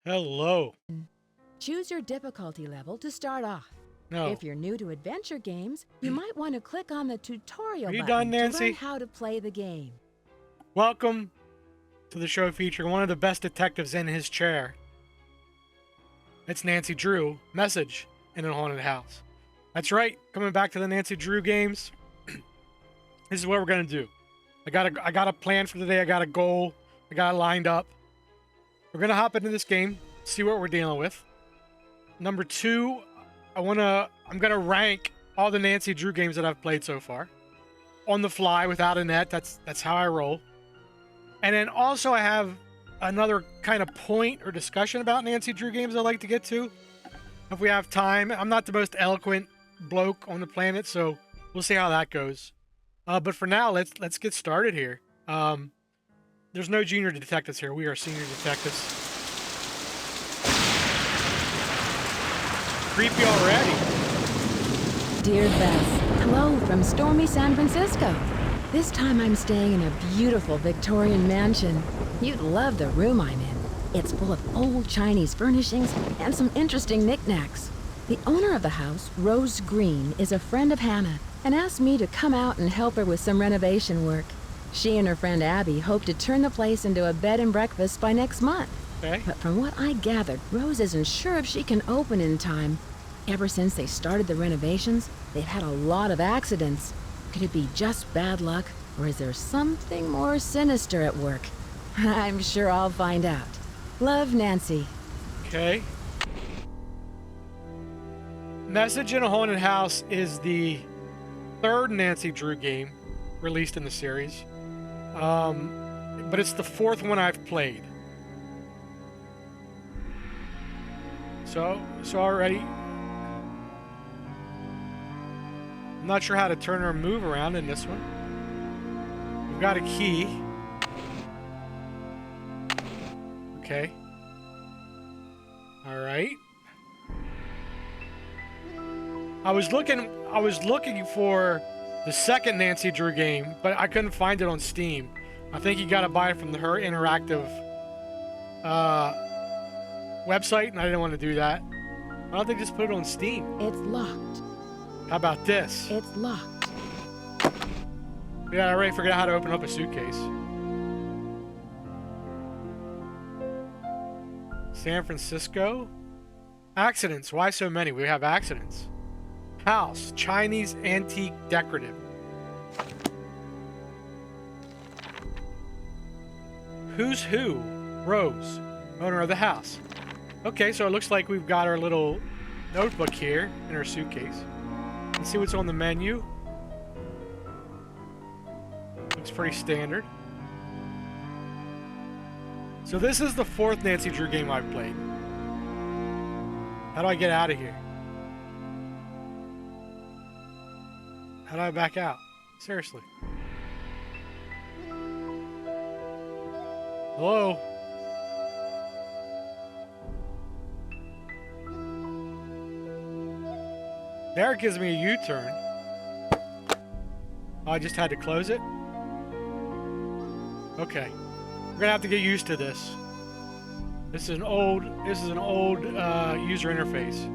Hello. Choose your difficulty level to start off. No. If you're new to adventure games, you might want to click on the tutorial Are you done, button to learn Nancy? how to play the game. Welcome to the show featuring one of the best detectives in his chair. It's Nancy Drew. Message in a haunted house. That's right. Coming back to the Nancy Drew games. This is what we're gonna do. I got a plan for the day. I got a goal. I got it lined up. We're gonna hop into this game, see what we're dealing with. Number two, I'm gonna rank all the Nancy Drew games that I've played so far. On the fly without a net. That's how I roll. And then also I have another kind of point or discussion about Nancy Drew games I'd like to get to if we have time. I'm not the most eloquent bloke on the planet, so we'll see how that goes. But for now, let's get started here. There's no junior detectives here. We are senior detectives. Creepy already. Dear Bess, hello from stormy San Francisco. This time I'm staying in a beautiful Victorian mansion. You'd love the room I'm in. It's full of old Chinese furnishings and some interesting knickknacks. The owner of the house, Rose Green, is a friend of Hannah and asked me to come out and help her with some renovation work. She and her friend Abby hope to turn the place into a bed and breakfast by next month. Okay. But from what I gathered, Rose isn't sure if she can open in time. Ever since they started the renovations, they've had a lot of accidents. Could it be just bad luck, or is there something more sinister at work? I'm sure I'll find out. Love, Nancy. Okay. Message in a Haunted House is the third Nancy Drew game released in the series. But it's the fourth one I've played. So already, I'm not sure how to turn or move around in this one. We've got a key. Okay. All right. I was looking for the second Nancy Drew game, but I couldn't find it on Steam. I think you got to buy it from her interactive website, and I didn't want to do that. Why don't they just put it on Steam? It's locked. How about this? It's locked. Yeah, I already figured out how to open up a suitcase. San Francisco? Accidents. Why so many? We have accidents. House. Chinese antique decorative. Who's who? Rose. Owner of the house. Okay, so it looks like we've got our little notebook here in our suitcase. Let's see what's on the menu. Looks pretty standard. So this is the fourth Nancy Drew game I've played. How do I get out of here? How do I back out? Seriously. Hello? There it gives me a U-turn. Oh, I just had to close it? Okay. We're gonna have to get used to this. This is an old user interface.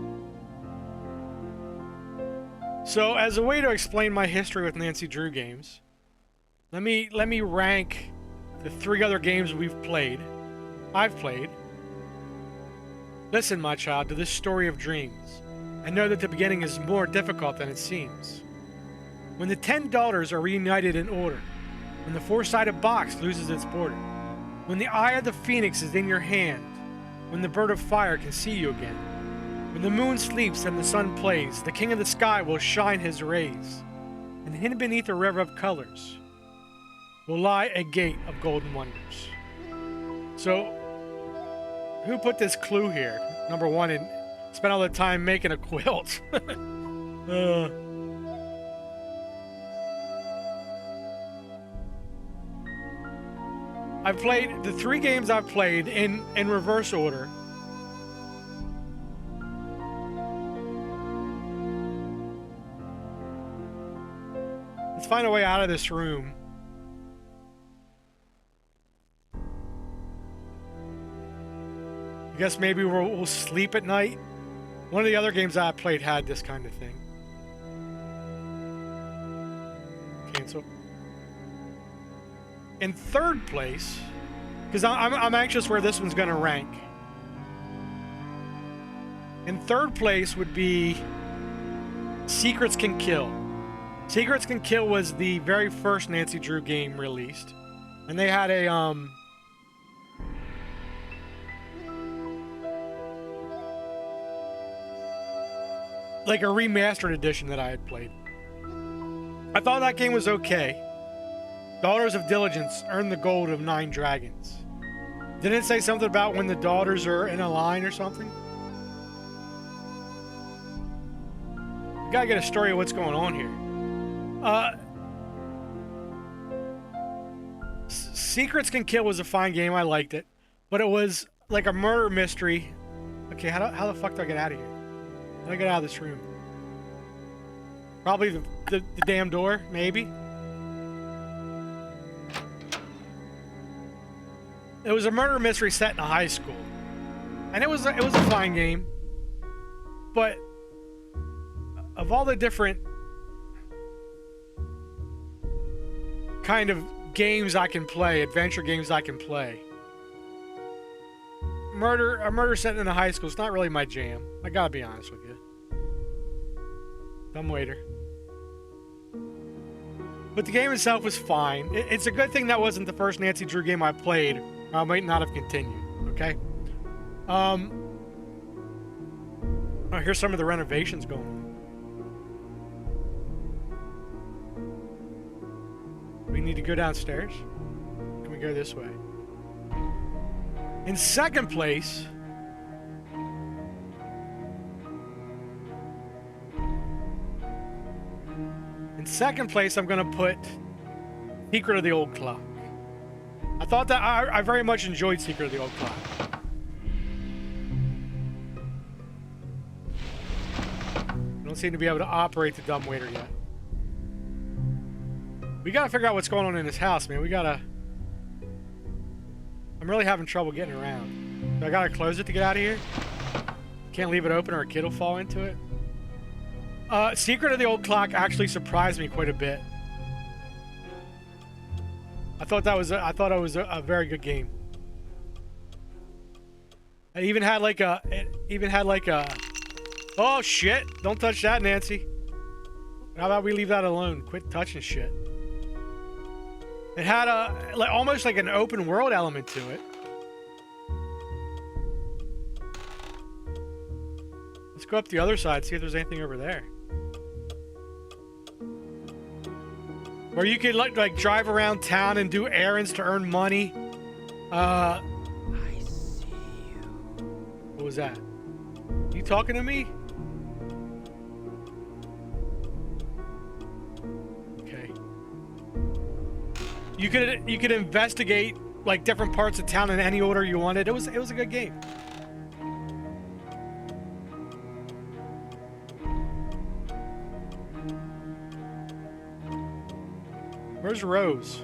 So, as a way to explain my history with Nancy Drew games, let me rank the three other games I've played. Listen, my child, to this story of dreams. I know that the beginning is more difficult than it seems. When the 10 daughters are reunited in order, when the four-sided box loses its border, when the eye of the phoenix is in your hand, when the bird of fire can see you again, when the moon sleeps and the sun plays, the king of the sky will shine his rays, and hidden beneath a river of colors will lie a gate of golden wonders. So, who put this clue here? Number one, and spent all the time making a quilt. I've played the three games I've played in reverse order. Let's find a way out of this room. I guess maybe we'll sleep at night. One of the other games I played had this kind of thing. Cancel. In third place, because I'm anxious where this one's going to rank. In third place would be Secrets Can Kill. Secrets Can Kill was the very first Nancy Drew game released. And they had a, like a remastered edition that I had played. I thought that game was okay. Daughters of Diligence earned the gold of 9 dragons. Didn't it say something about when the daughters are in a line or something? You gotta get a story of what's going on here. Secrets Can Kill was a fine game. I liked it. But it was like a murder mystery. Okay, how the fuck do I get out of here? How do I get out of this room? Probably the damn door, maybe. It was a murder mystery set in a high school. And it was a fine game. But of all the different kind of games I can play, adventure games I can play, a murder set in a high school is not really my jam. I gotta be honest with you. Dumb waiter. But the game itself was fine. It's a good thing that wasn't the first Nancy Drew game I played, or I might not have continued. Okay. Oh, here's some of the renovations going on. We need to go downstairs. Can we go this way? In second place, I'm going to put Secret of the Old Clock. I thought that I very much enjoyed Secret of the Old Clock. I don't seem to be able to operate the dumbwaiter yet. We gotta figure out what's going on in this house, man. I'm really having trouble getting around. So I gotta close it to get out of here? Can't leave it open or a kid will fall into it? Secret of the Old Clock actually surprised me quite a bit. I thought it was a very good game. It even had like a... Oh, shit! Don't touch that, Nancy. How about we leave that alone? Quit touching shit. It had almost like an open world element to it. Let's go up the other side, see if there's anything over there. Or you could like drive around town and do errands to earn money. I see you. What was that? You talking to me? Okay. You could investigate like different parts of town in any order you wanted. It was a good game. Where's Rose?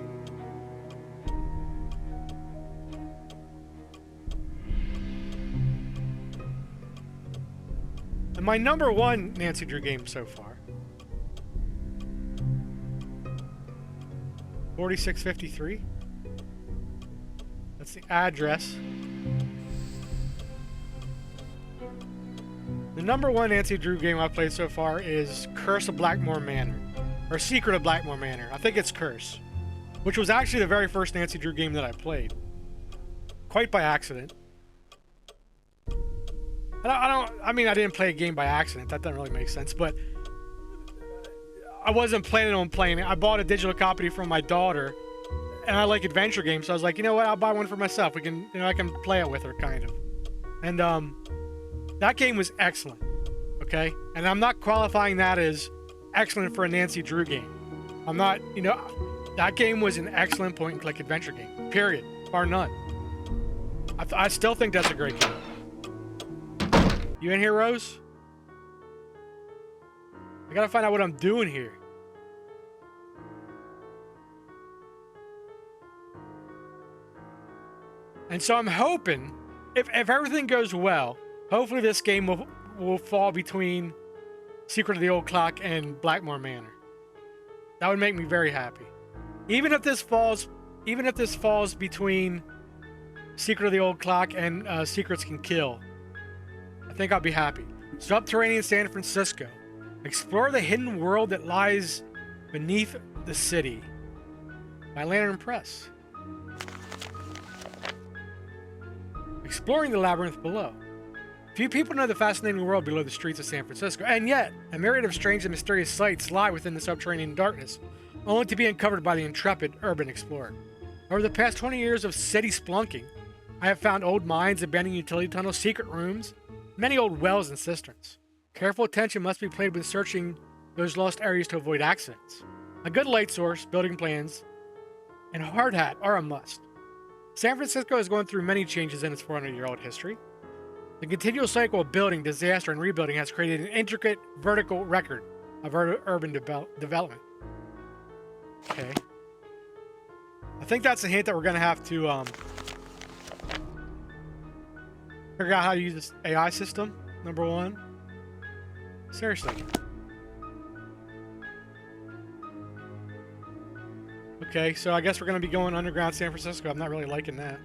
And my number one Nancy Drew game so far. 4653. That's the address. The number one Nancy Drew game I've played so far is Curse of Blackmore Manor. Or Secret of Blackmore Manor. I think it's Curse. Which was actually the very first Nancy Drew game that I played. Quite by accident. I mean, I didn't play a game by accident. That doesn't really make sense. But I wasn't planning on playing it. I bought a digital copy from my daughter. And I like adventure games. So I was like, you know what? I'll buy one for myself. I can play it with her, kind of. And that game was excellent. Okay? And I'm not qualifying that as excellent for a Nancy Drew game. I'm not, that game was an excellent point-and-click adventure game. Period. Bar none. I still think that's a great game. You in here, Rose? I gotta find out what I'm doing here. And so I'm hoping if everything goes well, hopefully this game will fall between Secret of the Old Clock and Blackmore Manor. That would make me very happy. Even if this falls between Secret of the Old Clock and Secrets Can Kill, I think I'll be happy. Subterranean San Francisco. Explore the hidden world that lies beneath the city. By Lantern Press. Exploring the labyrinth below. Few people know the fascinating world below the streets of San Francisco, and yet, a myriad of strange and mysterious sights lie within the subterranean darkness, only to be uncovered by the intrepid urban explorer. Over the past 20 years of city splunking, I have found old mines, abandoned utility tunnels, secret rooms, many old wells and cisterns. Careful attention must be paid when searching those lost areas to avoid accidents. A good light source, building plans, and hard hat are a must. San Francisco is going through many changes in its 400-year-old history. The continual cycle of building, disaster, and rebuilding has created an intricate vertical record of urban development. Okay. I think that's a hint that we're going to have to figure out how to use this AI system, number one. Seriously. Okay, so I guess we're going to be going underground San Francisco. I'm not really liking that.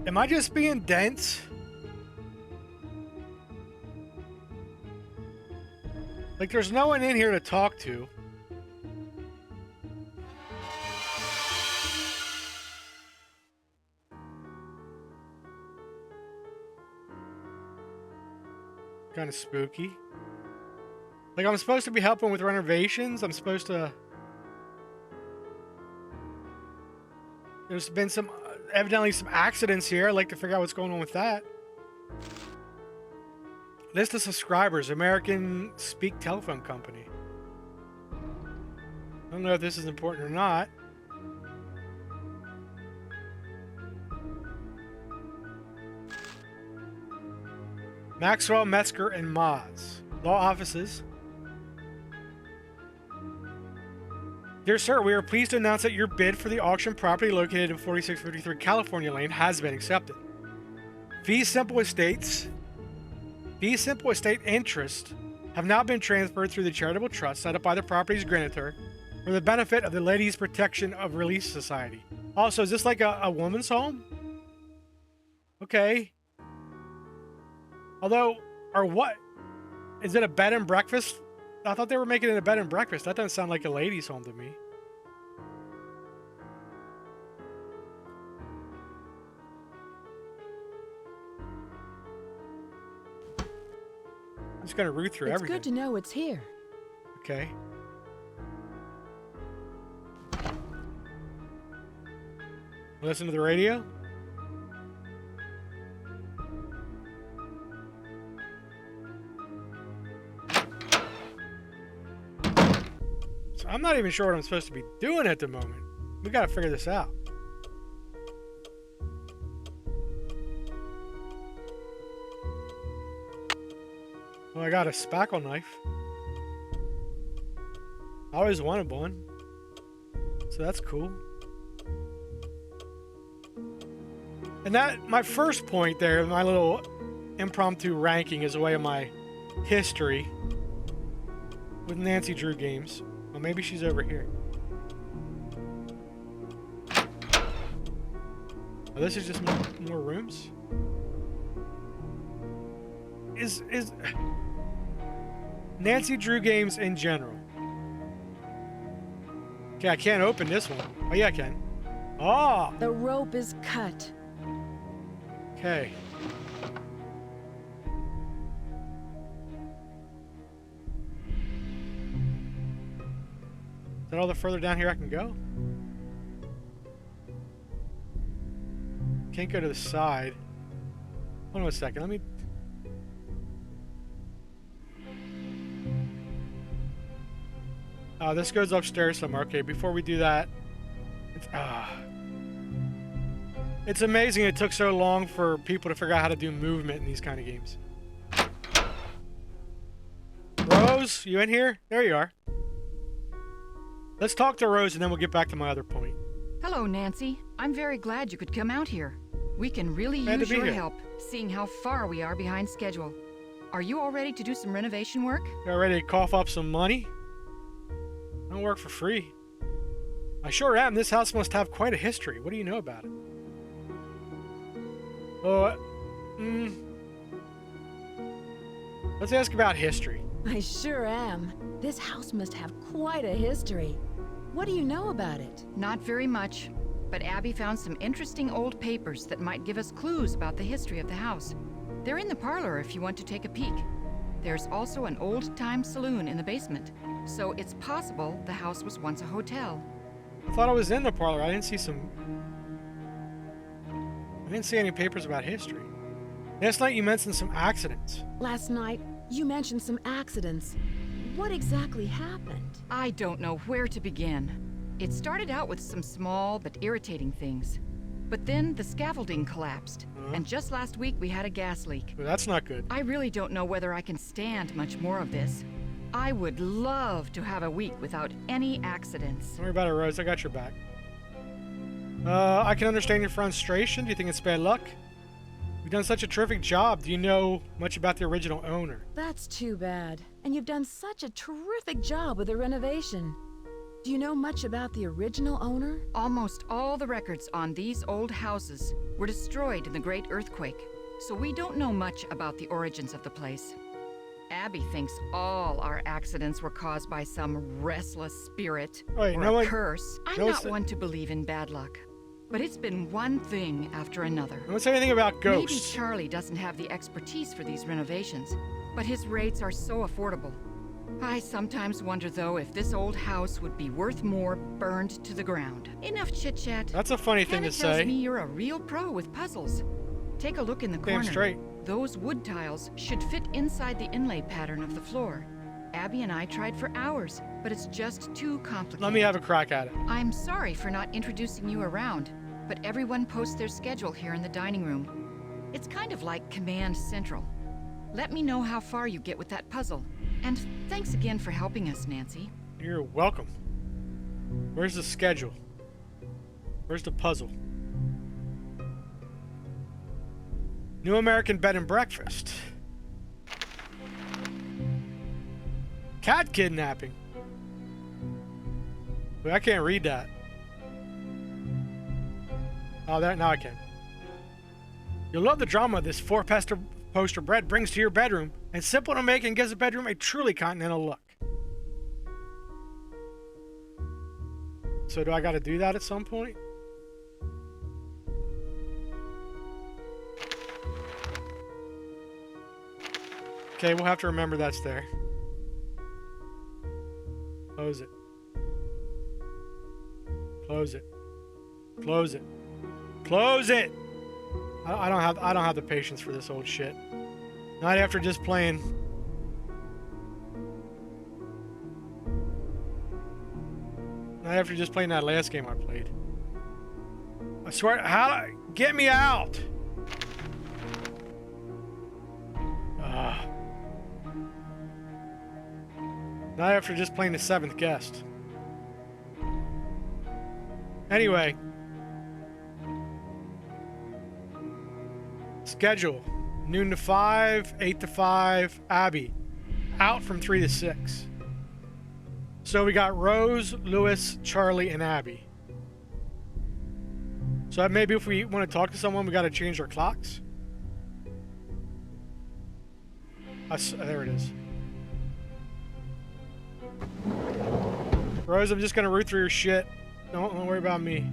Am I just being dense? Like, there's no one in here to talk to. Kind of spooky. Like, I'm supposed to be helping with renovations. I'm supposed to... There's been some... evidently some accidents here. I'd like to figure out what's going on with that. List of subscribers. American Speak Telephone Company. I don't know if this is important or not. Maxwell, Metzger, and Moz. Law offices. Dear sir, we are pleased to announce that your bid for the auction property located in 4653 California Lane has been accepted. Fee Simple Estate interests have now been transferred through the charitable trust set up by the property's grantor for the benefit of the Ladies Protection of Release Society. Also, is this like a woman's home? Okay. Although, or what? Is it a bed and breakfast? I thought they were making it a bed and breakfast. That doesn't sound like a ladies' home to me. I'm just gonna root through everything. It's good to know it's here. Okay. Listen to the radio. So I'm not even sure what I'm supposed to be doing at the moment. We gotta figure this out. Well, I got a spackle knife. I always wanted one. So that's cool. And that, my first point there, my little impromptu ranking is away of my history with Nancy Drew games. Well, maybe she's over here. Oh, this is just more rooms? Is Nancy Drew games in general? Okay, I can't open this one. Oh, yeah, I can. Oh! The rope is cut. Okay. Is that all the further down here I can go? Can't go to the side. Hold on a second. Let me... this goes upstairs somewhere. Okay, before we do that... It's amazing it took so long for people to figure out how to do movement in these kind of games. Rose, you in here? There you are. Let's talk to Rose and then we'll get back to my other point. Hello, Nancy. I'm very glad you could come out here. We can really Glad to use be your here. help, seeing how far we are behind schedule. Are you all ready to do some renovation work? Got ready to cough up some money? I don't work for free. I sure am. This house must have quite a history. What do you know about it? Oh, let's ask about history. I sure am. This house must have quite a history. What do you know about it? Not very much, but Abby found some interesting old papers that might give us clues about the history of the house. They're in the parlor if you want to take a peek. There's also an old-time saloon in the basement, so it's possible the house was once a hotel. I thought I was in the parlor. I didn't see any papers about history. Last night you mentioned some accidents. Last night, you mentioned some accidents. What exactly happened? I don't know where to begin. It started out with some small but irritating things. But then the scaffolding collapsed, and just last week we had a gas leak. Well, that's not good. I really don't know whether I can stand much more of this. I would love to have a week without any accidents. Don't worry about it, Rose. I got your back. I can understand your frustration. Do you think it's bad luck? You've done such a terrific job. Do you know much about the original owner? That's too bad. And you've done such a terrific job with the renovation. Do you know much about the original owner? Almost all the records on these old houses were destroyed in the Great Earthquake, so we don't know much about the origins of the place. Abby thinks all our accidents were caused by some restless spirit Wait, or no a one- curse. I'm no one not said- one to believe in bad luck, but it's been one thing after another. I won't say anything about Maybe ghosts. Charlie doesn't have the expertise for these renovations, but his rates are so affordable. I sometimes wonder, though, if this old house would be worth more burned to the ground. Enough chit-chat. That's a funny thing Hannah to tells say. me you're a real pro with puzzles. Take a look in the Damn corner. straight. Those wood tiles should fit inside the inlay pattern of the floor. Abby and I tried for hours, but it's just too complicated. Let me have a crack at it. I'm sorry for not introducing you around, but everyone posts their schedule here in the dining room. It's kind of like Command Central. Let me know how far you get with that puzzle. And thanks again for helping us, Nancy. You're welcome. Where's the schedule? Where's the puzzle? New American Bed and Breakfast. Cat kidnapping. Wait, I can't read that. Oh, now I can. You'll love the drama this four-poster bread brings to your bedroom, and simple to make and gives the bedroom a truly continental look. So do I got to do that at some point? Okay, we'll have to remember that's there. Close it. Close it. Close it. Close it! I don't have the patience for this old shit. Not after just playing. Not after just playing that last game I played. I swear, get me out! Not after just playing the seventh guest. Anyway. Schedule. Noon to 5, 8 to 5, Abby. Out from 3 to 6. So we got Rose, Lewis, Charlie, and Abby. So maybe if we want to talk to someone, we got to change our clocks. There it is. Rose, I'm just going to root through your shit. Don't worry about me.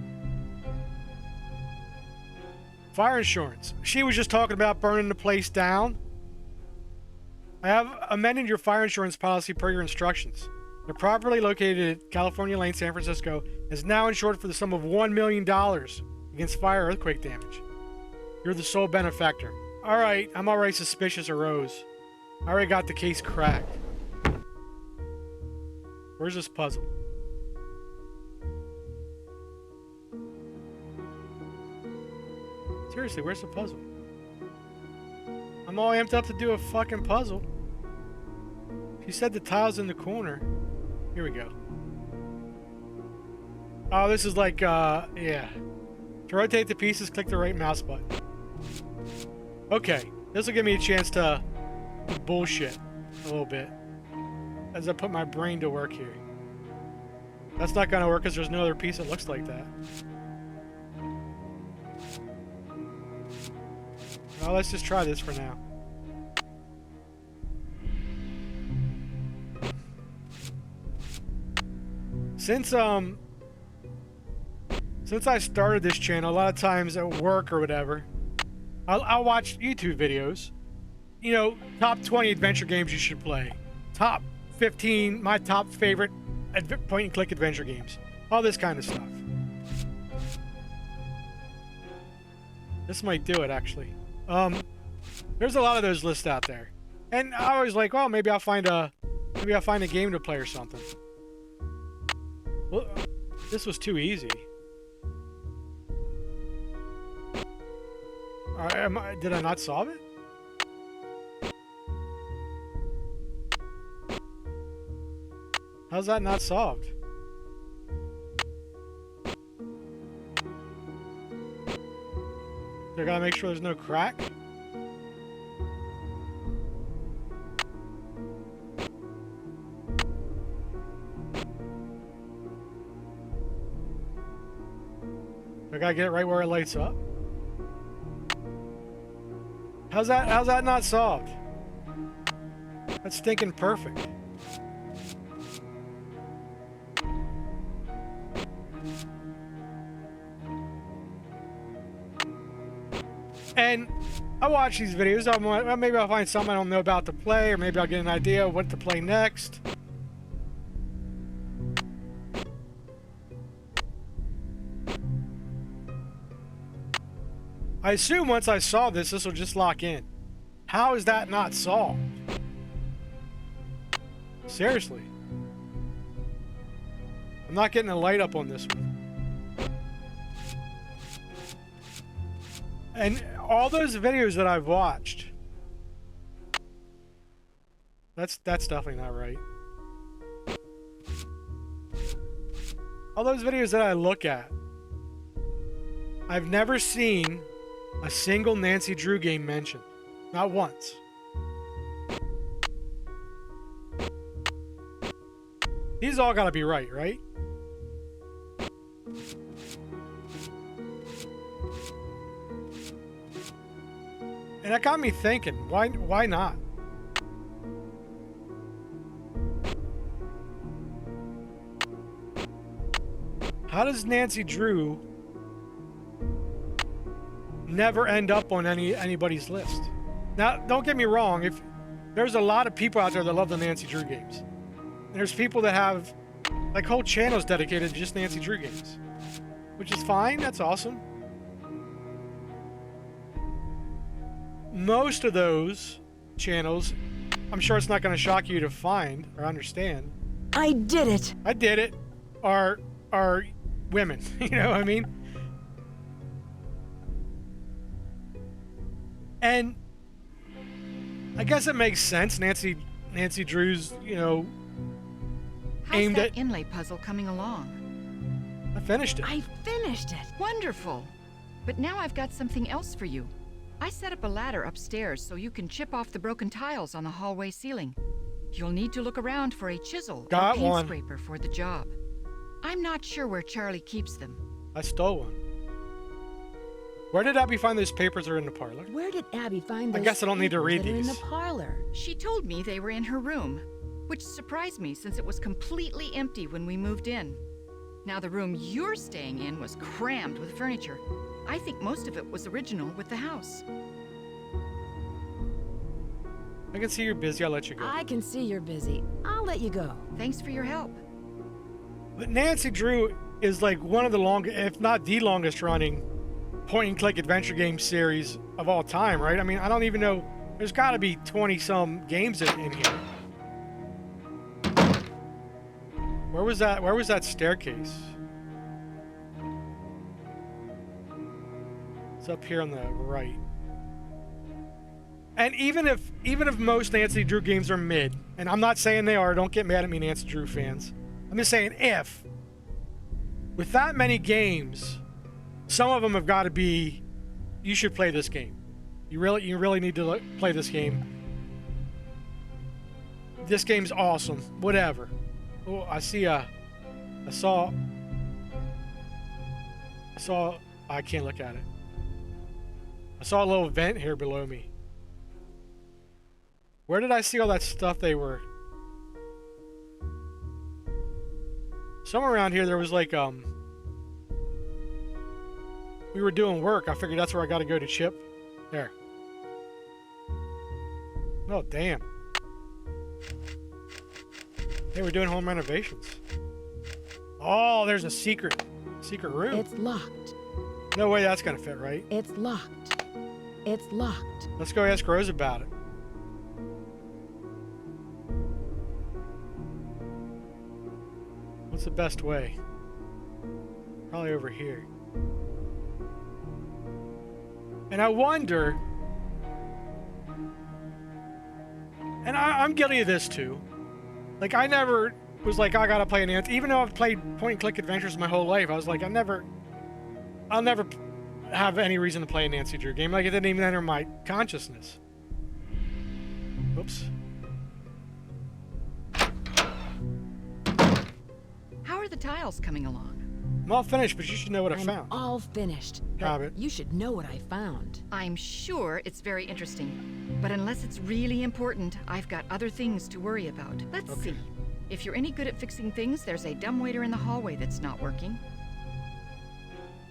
Fire insurance. She was just talking about burning the place down. I have amended your fire insurance policy per your instructions. The property located at California Lane, San Francisco, is now insured for the sum of $1 million against fire or earthquake damage. You're the sole benefactor. Alright, I'm already suspicious of Rose. I already got the case cracked. Where's this puzzle? Seriously, where's the puzzle? I'm all amped up to do a fucking puzzle. You said the tile's in the corner. Here we go. Oh, this is like, yeah. To rotate the pieces, click the right mouse button. Okay, this will give me a chance to bullshit a little bit as I put my brain to work here. That's not gonna work because there's no other piece that looks like that. Well, let's just try this for now. Since I started this channel, a lot of times at work or whatever, I'll watch YouTube videos. You know, top 20 adventure games you should play. Top 15, my top favorite point-and-click adventure games. All this kind of stuff. This might do it, actually. There's a lot of those lists out there. And I was like, well, maybe I'll find a game to play or something. Well, this was too easy. Did I not solve it? How's that not solved? I gotta make sure there's no crack. I gotta get it right where it lights up. How's that not solved? That's stinking perfect. And I watch these videos. Maybe I'll find something I don't know about to play, or maybe I'll get an idea of what to play next. I assume once I solve this will just lock in. How is that not solved? Seriously. I'm not getting a light up on this one. And all those videos that I've watched, that's definitely not right. All those videos that I look at, I've never seen a single Nancy Drew game mentioned. Not once. These all gotta be right, right? And that got me thinking, why not? How does Nancy Drew never end up on anybody's list? Now, don't get me wrong, if there's a lot of people out there that love the Nancy Drew games. And there's people that have like whole channels dedicated to just Nancy Drew games. Which is fine, that's awesome. Most of those channels, I'm sure it's not going to shock you to find or understand. I did it! I did it. Are women, you know what I mean? And I guess it makes sense. Nancy Drew's, you know, How's that inlay puzzle coming along? I finished it. I finished it! Wonderful! But now I've got something else for you. I set up a ladder upstairs so you can chip off the broken tiles on the hallway ceiling. You'll need to look around for a chisel or paint scraper for the job. I'm not sure where Charlie keeps them. I stole one. Where did Abby find those papers that are in the parlor? Where did Abby find those I guess I don't need to read papers that are these. in the parlor? She told me they were in her room, which surprised me since it was completely empty when we moved in. Now the room you're staying in was crammed with furniture. I think most of it was original with the house. I can see you're busy. I'll let you go. I can see you're busy. I'll let you go. Thanks for your help. But Nancy Drew is like one of the longest, if not the longest running point-and-click adventure game series of all time, right? I mean, I don't even know. There's got to be 20-some games in here. Where was that staircase? It's up here on the right. And even if most Nancy Drew games are mid, and I'm not saying they are, don't get mad at me, Nancy Drew fans. I'm just saying if, with that many games, some of them have got to be, you should play this game. You really need to play this game. This game's awesome. Whatever. Oh, I saw, I can't look at it. I saw a little vent here below me. Where did I see all that stuff they were? Somewhere around here there was like, we were doing work. I figured that's where I gotta go to Chip. There. Oh, damn. Hey, we're doing home renovations. Oh, there's a secret room. It's locked. No way that's gonna fit, right? It's locked. It's locked. Let's go ask Rose about it. What's the best way? Probably over here. And I wonder, and I'm guilty of this too. Like, I never was like, I gotta play an Nancy. Even though I've played point-and-click adventures my whole life, I was like, I'll never have any reason to play a Nancy Drew game. Like, it didn't even enter my consciousness. Oops. How are the tiles coming along? I'm all finished, but you should know what I I'm found. all finished. Got But it. you should know what I found. I'm sure it's very interesting. But unless it's really important, I've got other things to worry about. Let's see. If you're any good at fixing things, there's a dumbwaiter in the hallway that's not working.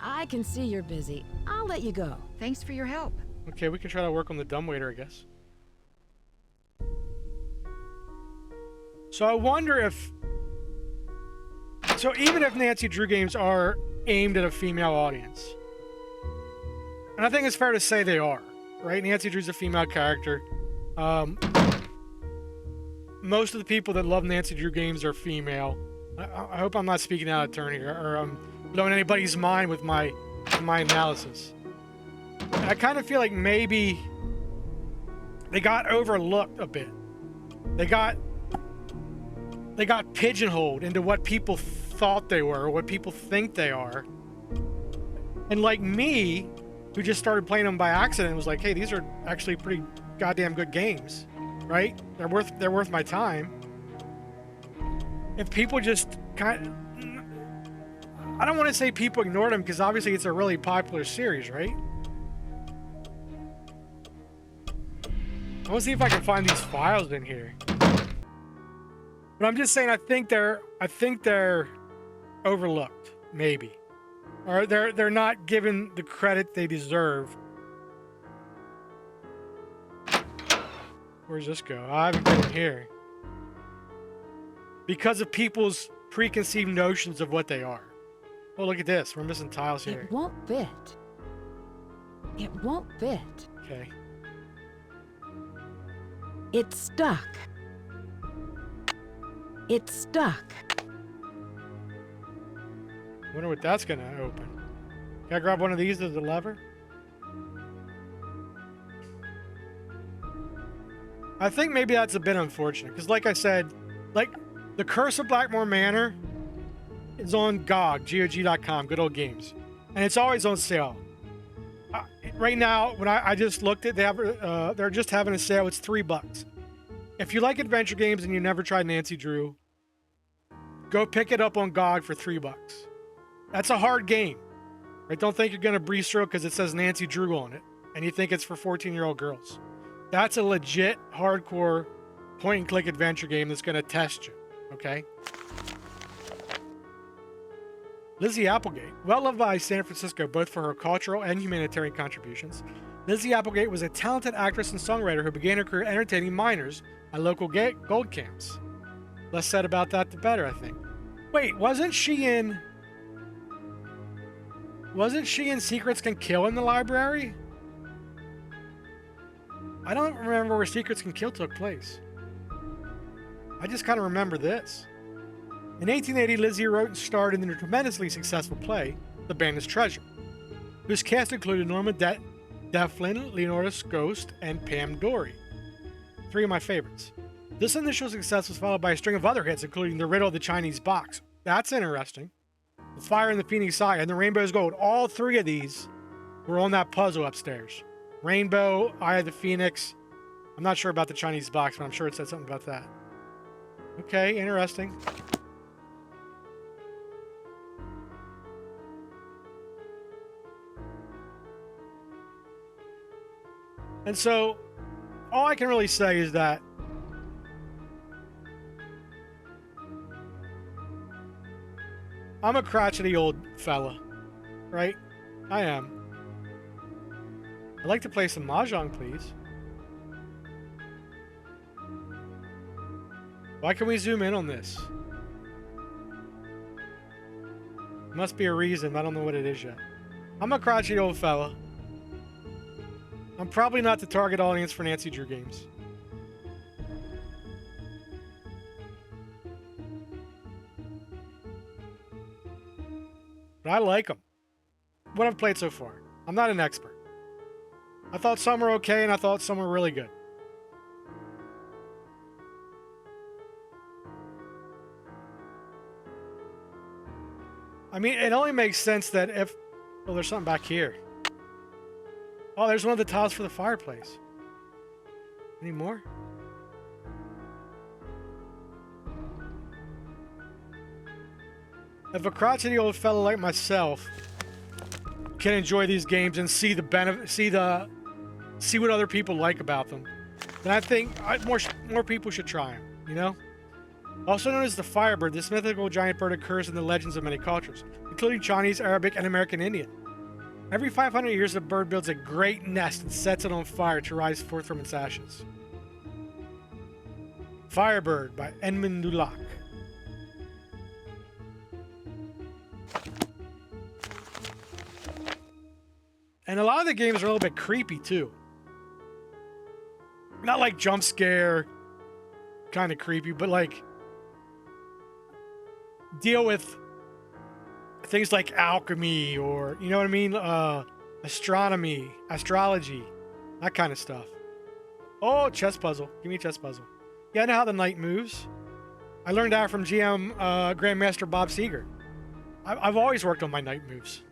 I can see you're busy. I'll let you go. Thanks for your help. Okay, we can try to work on the dumbwaiter, I guess. So I wonder if... So even if Nancy Drew games are aimed at a female audience, and I think it's fair to say they are, right? Nancy Drew's a female character. Most of the people that love Nancy Drew games are female. I hope I'm not speaking out of turn here, or blowing anybody's mind with my analysis. And I kind of feel like maybe they got overlooked a bit. They got pigeonholed into what people thought they were, or what people think they are. And like me, who just started playing them by accident, was like, hey, these are actually pretty goddamn good games, right? They're worth my time. If people just kind of, I don't want to say people ignored them, because obviously it's a really popular series, right? I want to see if I can find these files in here. But I'm just saying, I think they're overlooked, maybe, or they're not given the credit they deserve. Where's this go? I haven't been in here because of people's preconceived notions of what they are. Oh, look at this. We're missing tiles here. It won't fit. It won't fit. Okay. It's stuck. It's stuck. Wonder what that's gonna open. Can I grab one of these as a lever? I think maybe that's a bit unfortunate, because like I said, like, The Curse of Blackmore Manor is on GOG.com, Good Old Games, and it's always on sale. Right now, when I just looked at, they're just having a sale. It's $3. If you like adventure games and you never tried Nancy Drew, go pick it up on GOG for $3. That's a hard game. Right? Don't think you're gonna breeze through it because it says Nancy Drew on it, and you think it's for 14-year-old girls. That's a legit, hardcore, point-and-click adventure game that's gonna test you. Okay. Lizzie Applegate, well loved by San Francisco both for her cultural and humanitarian contributions, Lizzie Applegate was a talented actress and songwriter who began her career entertaining minors at local gold camps. Less said about that, the better, I think. Wait, wasn't she in Secrets Can Kill in the library? I don't remember where Secrets Can Kill took place. I just kind of remember this. In 1880, Lizzie wrote and starred in the tremendously successful play, The Banished Treasure, whose cast included Norma Devlin, Leonora's Ghost, and Pam Dory. 3 of my favorites. This initial success was followed by a string of other hits, including The Riddle of the Chinese Box. That's interesting. The Fire in the Phoenix Eye and The Rainbow's Gold. All 3 of these were on that puzzle upstairs. Rainbow, Eye of the Phoenix. I'm not sure about the Chinese Box, but I'm sure it said something about that. Okay, interesting. And so, all I can really say is that I'm a crotchety old fella, right? I am. I'd like to play some Mahjong, please. Why can we zoom in on this? Must be a reason, I don't know what it is yet. I'm a crotchety old fella. I'm probably not the target audience for Nancy Drew games. But I like them. What I've played so far. I'm not an expert. I thought some were okay, and I thought some were really good. I mean, it only makes sense that if... Oh, there's something back here. Oh, there's one of the tiles for the fireplace. Any more? If a crotchety old fellow like myself can enjoy these games and see the benefit, see what other people like about them, then I think more people should try them. You know. Also known as the Firebird, this mythical giant bird occurs in the legends of many cultures, including Chinese, Arabic, and American Indian. Every 500 years, the bird builds a great nest and sets it on fire to rise forth from its ashes. Firebird by Edmund Dulac. And a lot of the games are a little bit creepy, too. Not like jump scare kind of creepy, but like deal with things like alchemy or, you know what I mean? Astronomy, astrology, that kind of stuff. Oh, chess puzzle. Give me a chess puzzle. Yeah, I know how the knight moves. I learned that from GM Grandmaster Bob Seeger. I've always worked on my knight moves.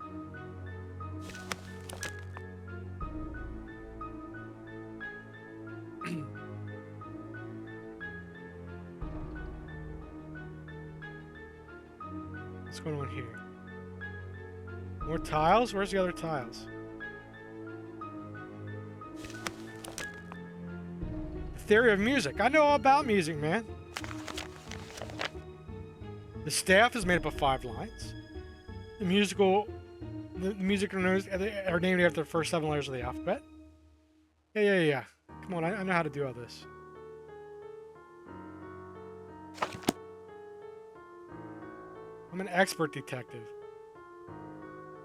What's going on here? More tiles? Where's the other tiles? The theory of music. I know all about music, man. The staff is made up of 5 lines. The music notes are named after the first 7 letters of the alphabet. Yeah. Come on, I know how to do all this. I'm an expert detective.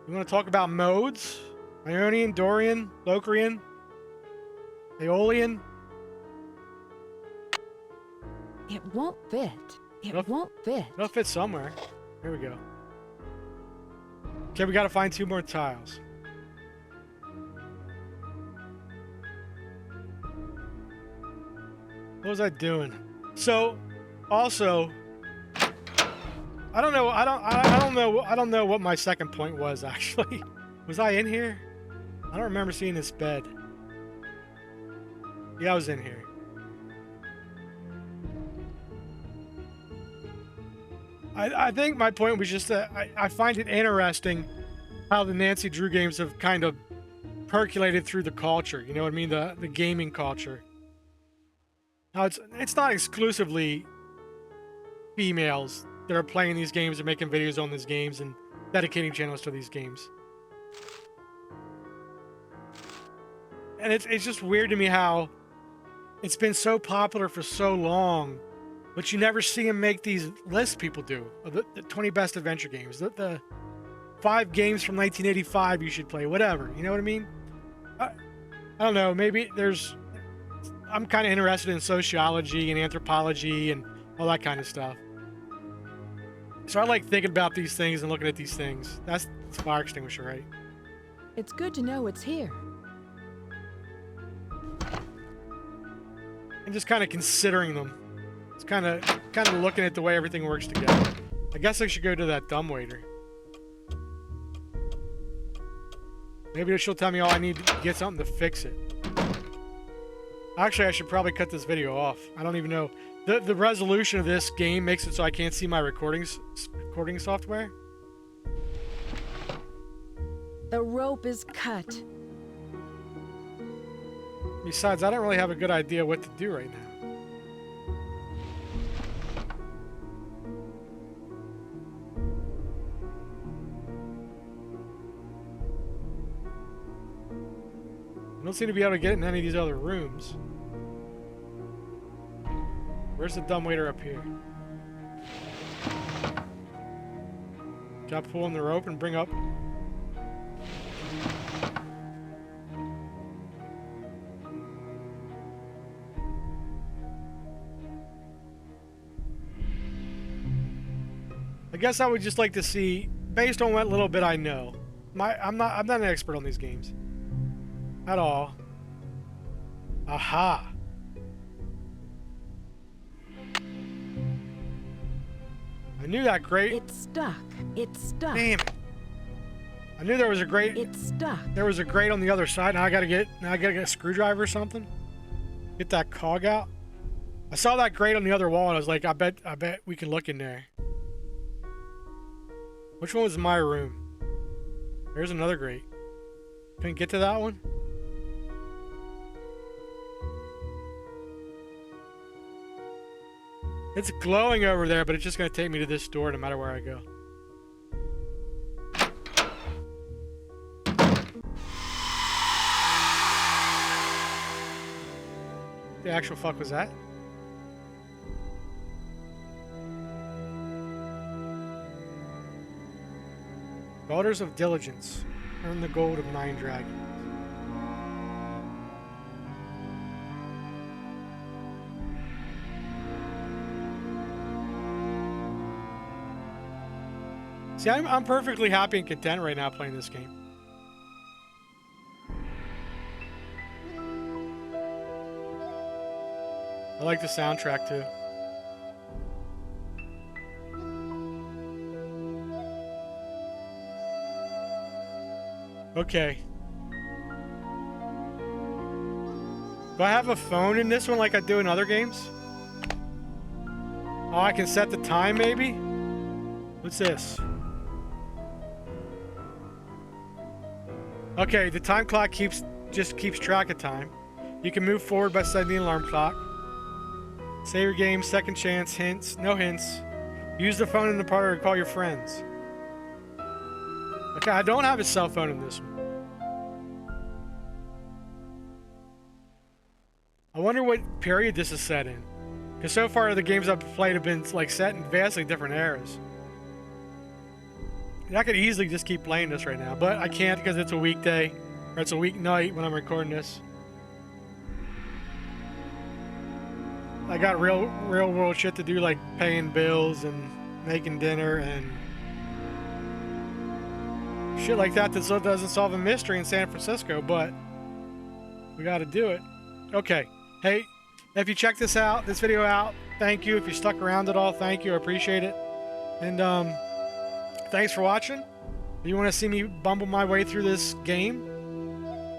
You want to talk about modes? Ionian, Dorian, Locrian, Aeolian? It won't fit. It won't fit. It'll fit somewhere. Here we go. Okay, we gotta find 2 more tiles. What was I doing? So, also, I don't know what my second point was, actually. Was I in here? I don't remember seeing this bed. Yeah, I was in here. I think my point was just that I find it interesting how the Nancy Drew games have kind of percolated through the culture. You know what I mean? The gaming culture. Now, it's not exclusively females that are playing these games and making videos on these games and dedicating channels to these games. And it's just weird to me how it's been so popular for so long, but you never see them make these lists people do. The 20 best adventure games. The 5 games from 1985 you should play. Whatever. You know what I mean? I don't know. Maybe I'm kind of interested in sociology and anthropology and all that kind of stuff. So I like thinking about these things and looking at these things. That's the fire extinguisher, right? It's good to know it's here. I'm just kind of considering them. It's kind of looking at the way everything works together. I guess I should go to that dumbwaiter. Maybe she'll tell me all I need to get something to fix it. Actually, I should probably cut this video off. I don't even know. The resolution of this game makes it so I can't see my recording software. The rope is cut. Besides, I don't really have a good idea what to do right now. I don't seem to be able to get in any of these other rooms. Where's the dumbwaiter up here? Can I pull on the rope and bring up? I guess I would just like to see, based on what little bit I know. I'm not an expert on these games. At all. Aha. I knew that grate. It's stuck. It's stuck. Damn it. I knew there was a grate. It's stuck. There was a grate on the other side. Now I gotta get a screwdriver or something. Get that cog out. I saw that grate on the other wall and I was like, I bet we can look in there. Which one was my room? There's another grate. Couldn't get to that one? It's glowing over there, but it's just gonna take me to this door no matter where I go. The actual fuck was that? Daughters of Diligence. Earn the gold of 9 dragons. See, I'm perfectly happy and content right now playing this game. I like the soundtrack too. Okay. Do I have a phone in this one like I do in other games? Oh, I can set the time maybe? What's this? Okay, the time clock just keeps track of time. You can move forward by setting the alarm clock. Save your game, second chance, hints, no hints. Use the phone in the parlor to call your friends. Okay, I don't have a cell phone in this one. I wonder what period this is set in. Because so far the games I've played have been like set in vastly different eras. I could easily just keep playing this right now, but I can't because it's a weekday, or it's a weeknight when I'm recording this. I got real world shit to do, like paying bills and making dinner and shit like that doesn't solve a mystery in San Francisco, but we gotta do it. Okay. Hey, if you checked this video out, thank you. If you stuck around at all, thank you. I appreciate it. And, thanks for watching. If you want to see me bumble my way through this game,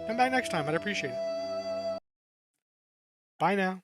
come back next time. I'd appreciate it. Bye now.